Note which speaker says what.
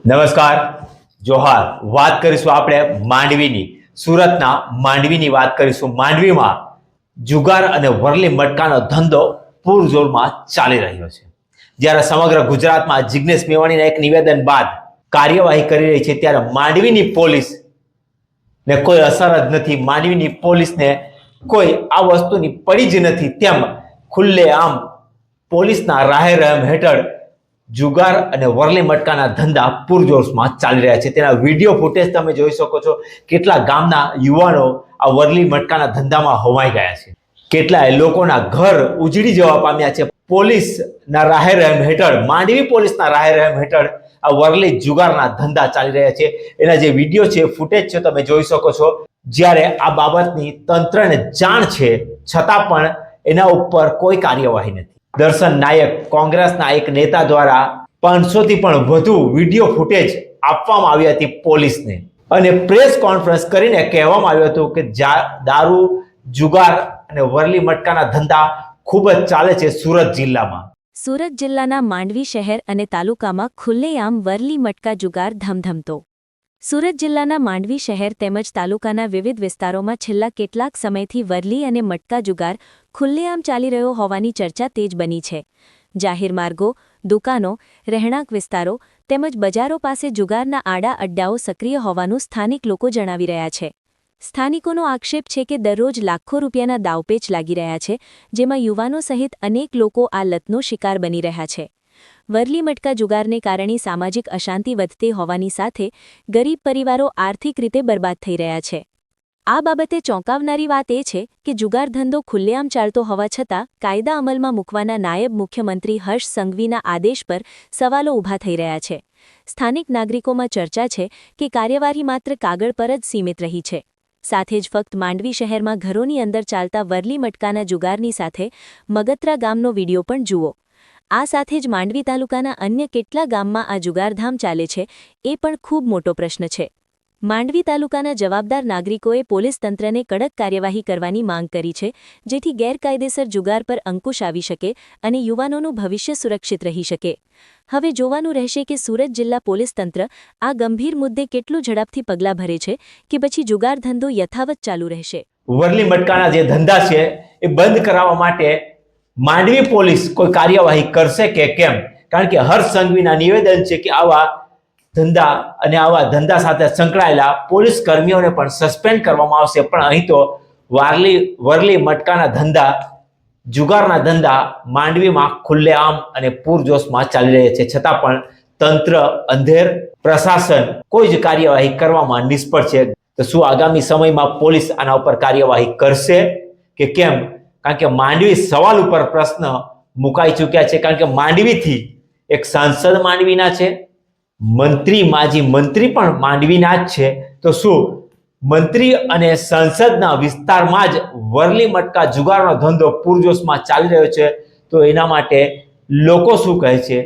Speaker 1: નમસ્કાર, જોહાર. વાત કરીશું આપણે માંડવીની, સુરતના માંડવીની વાત કરીશું. માંડવીમાં જુગાર અને વરલી મટકાનો ધંધો પૂરજોરમાં ચાલી રહ્યો છે. જ્યારે સમગ્ર ગુજરાતમાં જિગ્નેશ મેવાણીના એક નિવેદન બાદ કાર્યવાહી કરી રહી છે, ત્યારે માંડવીની પોલીસને કોઈ અસર જ નથી. માંડવીની પોલીસને કોઈ આ વસ્તુની પડી જ નથી. તેમ ખુલ્લેઆમ પોલીસના રાહે રહેમ હેઠળ જુગાર અને વરલી મટકાના ધંધા પૂરજોશમાં ચાલી રહ્યા છે. તેના વિડીયો ફૂટેજ તમે જોઈ શકો છો. કેટલા ગામના યુવાનો આ વરલી મટકાના ધંધામાં હોમાઈ ગયા છે. કેટલાય લોકોના ઘર ઉજળી જવા પામ્યા છે. પોલીસના રાહે રહેમ હેઠળ, માંડવી પોલીસના રાહે રહેમ હેઠળ આ વરલી જુગારના ધંધા ચાલી રહ્યા છે. એના જે વિડીયો છે, ફૂટેજ છે, તમે જોઈ શકો છો. જ્યારે આ બાબતની તંત્રને જાણ છે, છતાં પણ એના ઉપર કોઈ કાર્યવાહી નથી. દર્શન નાયક, કોંગ્રેસના એક નેતા દ્વારા 500 થી પણ વધુ વિડીયો ફૂટેજ આપવામાં આવી હતી પોલીસને, અને પ્રેસ કોન્ફરન્સ કરીને કહેવામાં આવ્યું હતું કે દારૂ, જુગાર અને વરલી મટકાના ધંધા ખૂબ જ ચાલે છે સુરત જિલ્લામાં.
Speaker 2: સુરત જિલ્લાના માંડવી શહેર અને તાલુકામાં ખુલ્લેઆમ વરલી મટકા જુગાર ધમધમતો. સુરત જિલ્લાના માંડવી શહેર તેમજ તાલુકાના વિવિધ વિસ્તારોમાં છેલ્લા કેટલાક સમયથી વરલી અને મટકા જુગાર ખુલ્લેઆમ ચાલી રહ્યો હોવાની ચર્ચા તેજ બની છે. જાહેર માર્ગો, દુકાનો, રહેણાંક વિસ્તારો તેમજ બજારો પાસે જુગારના આડા અડ્ડાઓ સક્રિય હોવાનું સ્થાનિક લોકો જણાવી રહ્યા છે. સ્થાનિકોનો આક્ષેપ છે કે દરરોજ લાખો રૂપિયાના દાવપેચ લાગી રહ્યા છે, જેમાં યુવાનો સહિત અનેક લોકો આ લતનો શિકાર બની રહ્યા છે. વરલી મટકા જુગારને કારણે સામાજિક અશાંતિ વધતી હોવાની સાથે ગરીબ પરિવારો આર્થિક રીતે બરબાદ થઈ રહ્યા છે. આ બાબતે ચોંકાવનારી વાત એ છે કે જુગાર ધંધો ખુલ્લેઆમ ચાલતો હોવા છતાં કાયદા અમલમાં મૂકવાના નાયબ મુખ્યમંત્રી હર્ષ સંઘવીના આદેશ પર સવાલો ઊભા થઈ રહ્યા છે. સ્થાનિક નાગરિકોમાં ચર્ચા છે કે કાર્યવાહી માત્ર કાગળ પર જ સીમિત રહી છે. સાથે જ ફક્ત માંડવી શહેરમાં ઘરોની અંદર ચાલતા વરલી મટકાના જુગારની સાથે મગત્રા ગામનો વિડીયો પણ જુઓ. આ સાથે જ માંડવી તાલુકાના અન્ય કેટલા ગામમાં આ જુગારધામ ચાલે છે એ પણ ખૂબ મોટો પ્રશ્ન છે. માંડવી તાલુકાના જવાબદાર નાગરિકોએ પોલીસ તંત્રને કડક કાર્યવાહી કરવાની માંગ કરી છે, જેથી ગેરકાયદેસર જુગાર પર અંકુશ આવી શકે અને યુવાનોનું ભવિષ્ય સુરક્ષિત રહી શકે. હવે જોવાનું રહેશે કે સુરત જિલ્લા પોલીસ તંત્ર આ ગંભીર મુદ્દે કેટલું ઝડપથી પગલાં ભરે છે કે પછી જુગાર ધંધો યથાવત ચાલુ રહેશે.
Speaker 1: વરલી મટકાના જે ધંધા છે એ બંધ કરાવવા માટે માંડવી પોલીસ કોઈ કાર્યવાહી કરશે કે કેમ? કારણ કે હર્ષ સંઘવીના નિવેદન છે કે આવા ધંધા અને આવા ધંધા સાથે સંકળાયેલા પોલીસ કર્મીઓને પણ સસ્પેન્ડ કરવામાં આવશે. પણ અહીં તો વરલી મટકાના ધંધા, જુગારના ધંધા માંડવીમાં ખુલ્લેઆમ અને પૂરજોશમાં ચાલી રહ્યા છે, છતાં પણ તંત્ર અંધેર, પ્રશાસન કોઈ જ કાર્યવાહી કરવામાં નિષ્ફળ છે. તો શું આગામી સમયમાં પોલીસ આના ઉપર કાર્યવાહી કરશે કે કેમ? કારણ કે માંડવી સવાલ ઉપર પ્રશ્ન મુકાઈ ચૂક્યા છે. કારણ કે માંડવીથી એક સાંસદ માંડવીના છે, મંત્રી, માજી મંત્રી પણ માંડવીના જ છે. તો શું મંત્રી અને સંસદના વિસ્તારમાં જ વરલી મટકા જુગારનો ધંધો પૂરજોશમાં ચાલી રહ્યો છે? તો એના માટે લોકો શું કહે છે